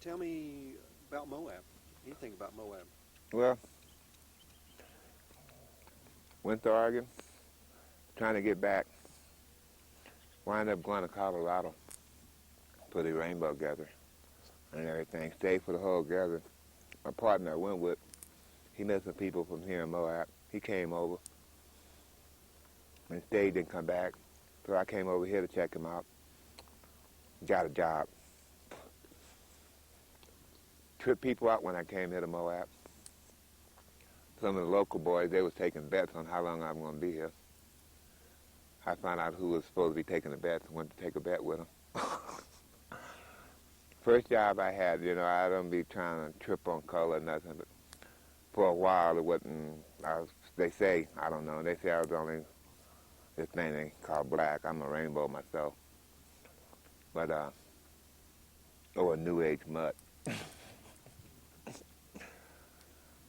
Tell me about Moab. Anything about Moab? Well, went to Oregon, trying to get back. Wound up going to Colorado for the rainbow gathering and everything. Stayed for the whole gathering. My partner I went with, he met some people from here in Moab. He came over and stayed, didn't come back. So I came over here to check him out. Got a job. Tripped people out when I came here to Moab. Some of the local boys, they was taking bets on how long I'm going to be here. I found out who was supposed to be taking the bets and went to take a bet with them. First job I had, I don't be trying to trip on color or nothing, but for a while it wasn't, they say, I don't know, they say I was only this thing they call black. I'm a rainbow myself. But, a new age mutt.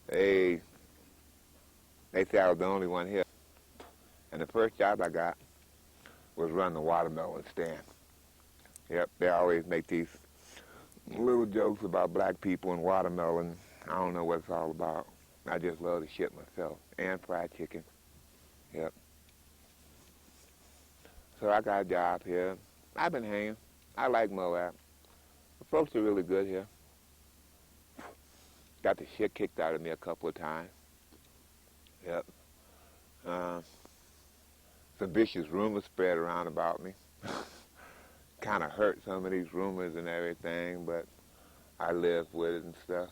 They say I was the only one here. And the first job I got was running the watermelon stand. Yep, they always make these little jokes about black people and watermelon. I don't know what it's all about. I just love the shit myself. And fried chicken. Yep. So I got a job here. I've been hanging. I like Moab. The folks are really good here. Got the shit kicked out of me a couple of times. Yep. Some vicious rumors spread around about me. Kind of hurt some of these rumors and everything, but I live with it and stuff.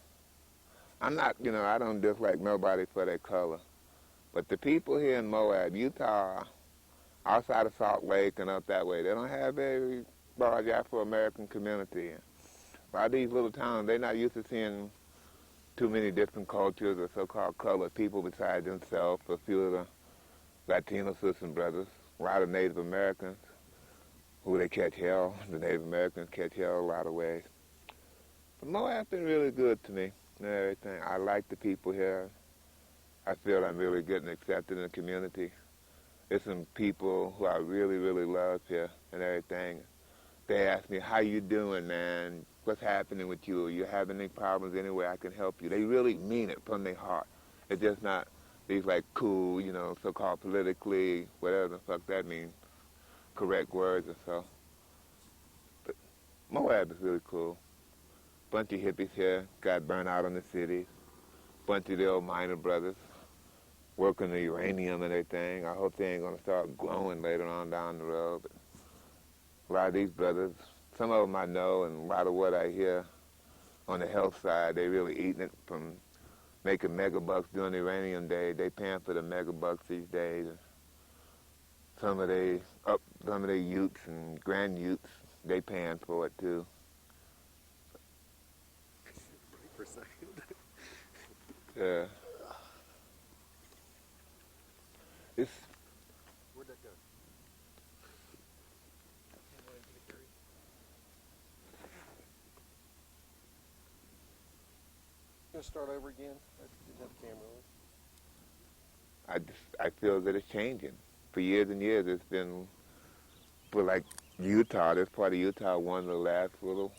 I'm not, I don't dislike nobody for their color. But the people here in Moab, Utah, outside of Salt Lake and up that way, they don't have a very large Afro-American community. A lot of these little towns, they're not used to seeing too many different cultures or so-called colored people besides themselves, a few of the Latino sisters and brothers, a lot of Native Americans, who they catch hell. The Native Americans catch hell a lot of ways. But Moab's been really good to me and everything. I like the people here. I feel I'm really getting accepted in the community. There's some people who I really, really love here and everything. They ask me, how you doing, man? What's happening with you? Are you having any problems anywhere I can help you? They really mean it from their heart. It's just not these like cool, so-called politically, whatever the fuck that means, correct words or so. But Moab is really cool. Bunch of hippies here, got burnt out in the cities. Bunch of the old miner brothers working the uranium and everything. I hope they ain't gonna start glowing later on down the road. But a lot of these brothers, some of them I know, and a lot of what I hear on the health side, they really eating it from making mega bucks during the uranium day. They paying for the mega bucks these days. Some of the youths and grand youths, they paying for it too. Break for a second. Yeah. It's Where'd that go? Gonna start over again? I didn't have the camera on. I feel that it's changing. For years and years, it's been, for like Utah, this part of Utah, one of the last little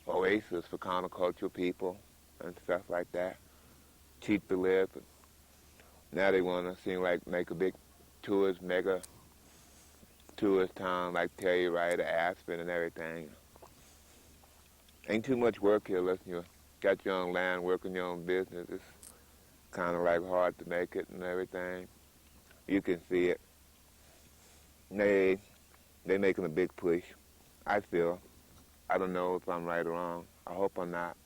oasis for countercultural people and stuff like that. Cheap to live. Now they want to seem like make a big mega tourist town like Telluride or Aspen and everything. Ain't too much work here unless you got your own land, working your own business. It's kind of like hard to make it and everything. You can see it. They making a big push, I feel. I don't know if I'm right or wrong. I hope I'm not.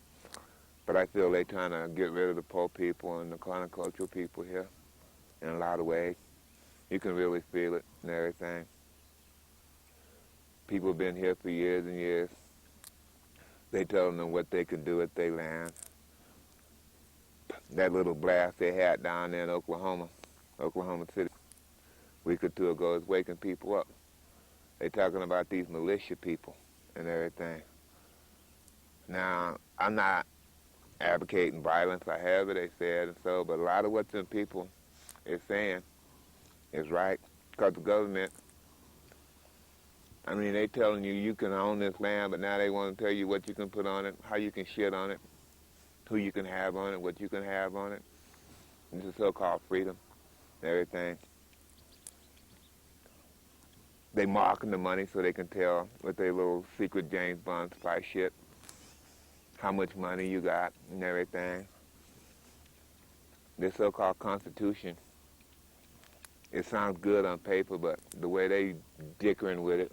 But I feel they're trying to get rid of the poor people and the countercultural people here in a lot of ways. You can really feel it and everything. People have been here for years and years. They telling them what they can do with their land. That little blast they had down there in Oklahoma City, a week or two ago, is waking people up. They talking about these militia people and everything. Now, I'm not advocating violence, or however they said and so, but a lot of what them people is saying is right, because the government, I mean, they telling you you can own this land, but now they want to tell you what you can put on it, how you can shit on it, who you can have on it, what you can have on it. This is so-called freedom and everything. They marking the money so they can tell with their little secret James Bond spy shit how much money you got and everything. This so-called Constitution, it sounds good on paper, but the way they dickering with it,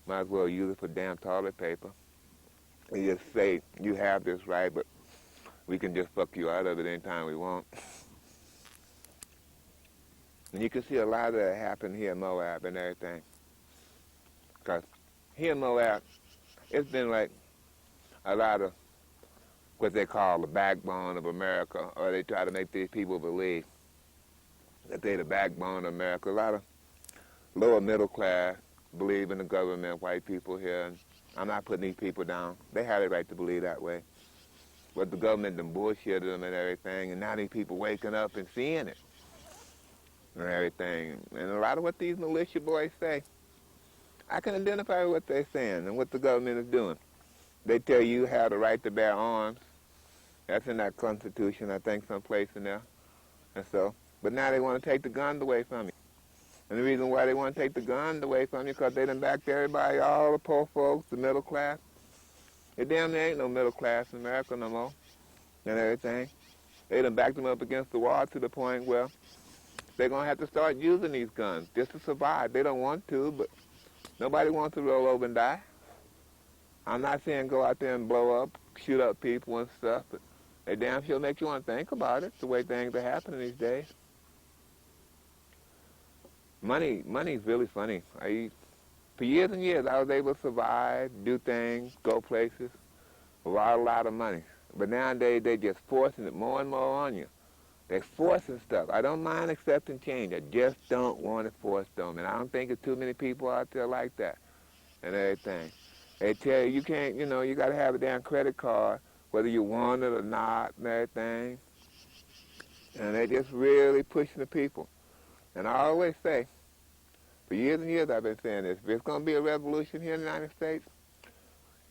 might as well use it for damn toilet paper. They just say, you have this right, but we can just fuck you out of it anytime we want. And you can see a lot of that happen here in Moab and everything. Because here in Moab, it's been like a lot of what they call the backbone of America, or they try to make these people believe that they're the backbone of America. A lot of lower middle class believe in the government, white people here, and I'm not putting these people down. They have the right to believe that way. But the government done bullshitted them and everything, and now these people waking up and seeing it and everything. And a lot of what these militia boys say, I can identify with what they're saying and what the government is doing. They tell you have the right to bear arms. That's in that Constitution, I think, someplace in there. And so, but now they want to take the guns away from you. And the reason why they want to take the guns away from you, because they done backed everybody, all the poor folks, the middle class. It damn near ain't no middle class in America no more and everything. They done backed them up against the wall to the point where they're going to have to start using these guns just to survive. They don't want to, but nobody wants to roll over and die. I'm not saying go out there and blow up, shoot up people and stuff, but they damn sure make you want to think about it, the way things are happening these days. Money's really funny. For years and years, I was able to survive, do things, go places, without a lot of money. But nowadays, they're just forcing it more and more on you. They're forcing stuff. I don't mind accepting change. I just don't want it forced on me. And I don't think there's too many people out there like that and everything. They tell you can't, you got to have a damn credit card, whether you want it or not and everything. And they're just really pushing the people. And I always say, for years and years I've been saying this, if there's going to be a revolution here in the United States,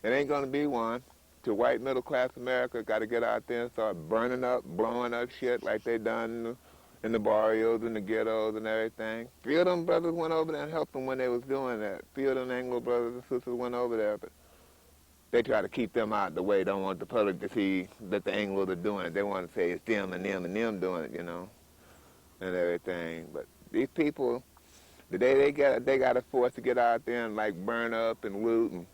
it ain't going to be one. To white middle-class America, got to get out there and start burning up, blowing up shit like they done in the barrios and the ghettos and everything. A few of them brothers went over there and helped them when they was doing that. A few of them Anglo brothers and sisters went over there, but they try to keep them out the way. Don't want the public to see that the Anglos are doing it. They want to say it's them and them doing it, and everything. But these people, the day they got a force to get out there and like burn up and loot and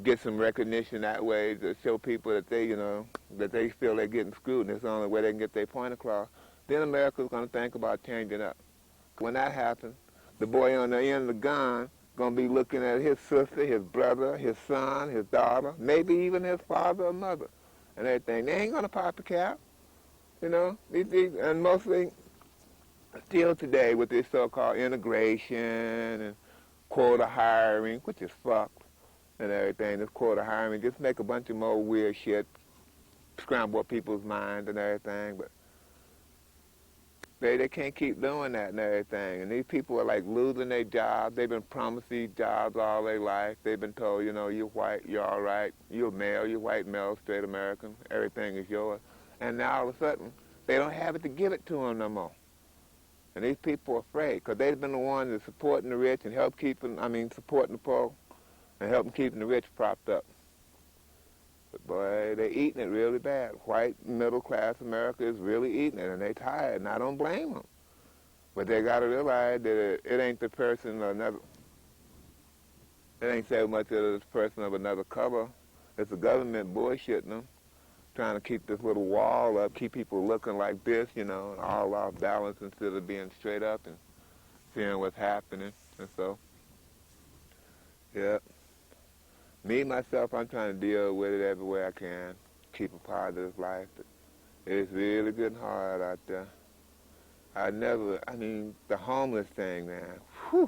get some recognition that way to show people that they, that they feel they're getting screwed and it's the only way they can get their point across, then America's going to think about changing up. When that happens, the boy on the end of the gun going to be looking at his sister, his brother, his son, his daughter, maybe even his father or mother and everything. They ain't going to pop the cap, and mostly still today with this so-called integration and quota hiring, which is fucked, and everything, this quota hiring, just make a bunch of more weird shit, scramble up people's minds and everything, but they can't keep doing that and everything. And these people are like losing their jobs. They've been promised these jobs all their life. They've been told, you're white, you're all right, you're male, you're white male, straight American, everything is yours. And now all of a sudden, they don't have it to give it to them no more. And these people are afraid because they've been the ones that supporting the rich and supporting the poor and helping keeping the rich propped up. But boy, they're eating it really bad. White middle-class America is really eating it, and they're tired, and I don't blame them. But they got to realize that it ain't the person or another. It ain't so much of this person of another color. It's the government bullshitting them, trying to keep this little wall up, keep people looking like this, all off balance instead of being straight up and seeing what's happening. And so, yeah. Me, myself, I'm trying to deal with it every way I can, keep a positive life. But it's really getting hard out there. The homeless thing, man, whew.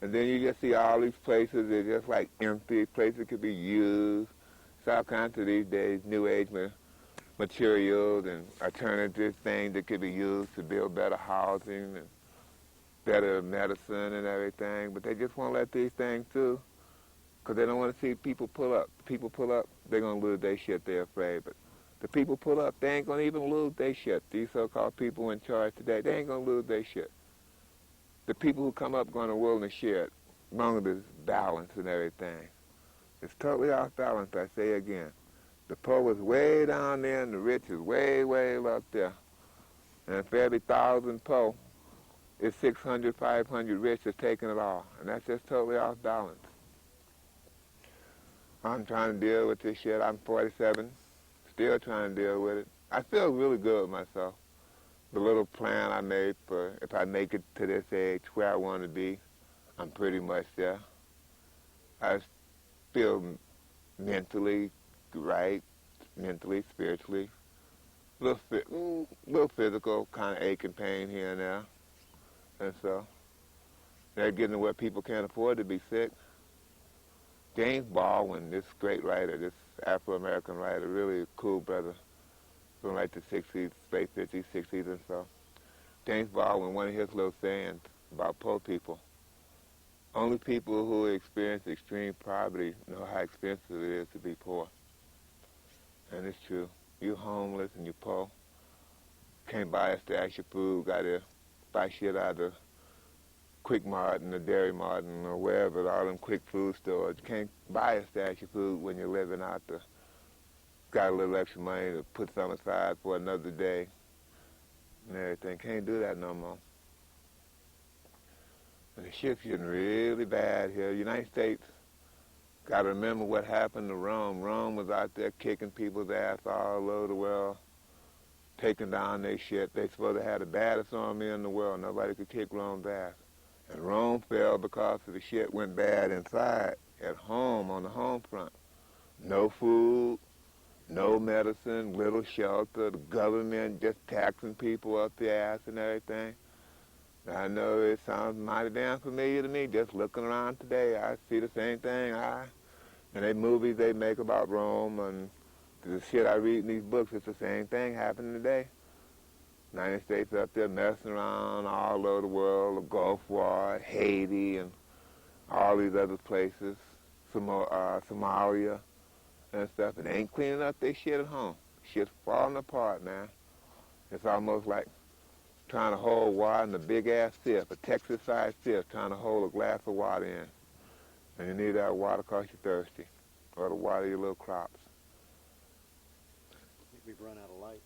And then you just see all these places, they're just like empty, places could be used. It's all kinds of these days, new age materials and alternative things that could be used to build better housing. And better medicine and everything, but they just won't let these things through because they don't want to see people pull up. People pull up, they're going to lose their shit, they're afraid. But the people pull up, they ain't going to even lose their shit. These so-called people in charge today, they ain't going to lose their shit. The people who come up going to will and shit, as long as there's balance and everything. It's totally off balance, I say again. The poor is way down there and the rich is way, way up there. And for every 1,000 poor, it's 600, 500 rich that's taking it all. And that's just totally off balance. I'm trying to deal with this shit. I'm 47, still trying to deal with it. I feel really good with myself. The little plan I made for if I make it to this age where I want to be, I'm pretty much there. I feel mentally right, mentally, spiritually, a little physical kind of ache and pain here and there. And so they're getting to where people can't afford to be sick. James Baldwin, this great writer, this Afro-American writer, really a cool brother from like the 60s, late 50s, 60s and so. James Baldwin, one of his little sayings about poor people, only people who experience extreme poverty know how expensive it is to be poor. And it's true. You're homeless and you're poor. Can't buy a stash of food, got to buy shit out of the Quick Martin or Dairy Martin or wherever, all them quick food stores. You can't buy a stash of food when you're living out there. Got a little extra money to put some aside for another day and everything. Can't do that no more. And the shit's getting really bad here. The United States, got to remember what happened to Rome. Rome was out there kicking people's ass all over the world, taking down their shit. They supposed to have the baddest army in the world. Nobody could kick Rome's ass. And Rome fell because of the shit went bad inside, at home, on the home front. No food, no medicine, little shelter, the government just taxing people up the ass and everything. I know it sounds mighty damn familiar to me. Just looking around today, I see the same thing. And they movies they make about Rome and the shit I read in these books, it's the same thing happening today. United States up there messing around all over the world, the Gulf War, Haiti, and all these other places, Somalia and stuff. And they ain't cleaning up their shit at home. Shit's falling apart, man. It's almost like trying to hold water in a big-ass sieve, a Texas-sized sieve, trying to hold a glass of water in. And you need that water because you're thirsty, or to water your little crops. I think we've run out of light.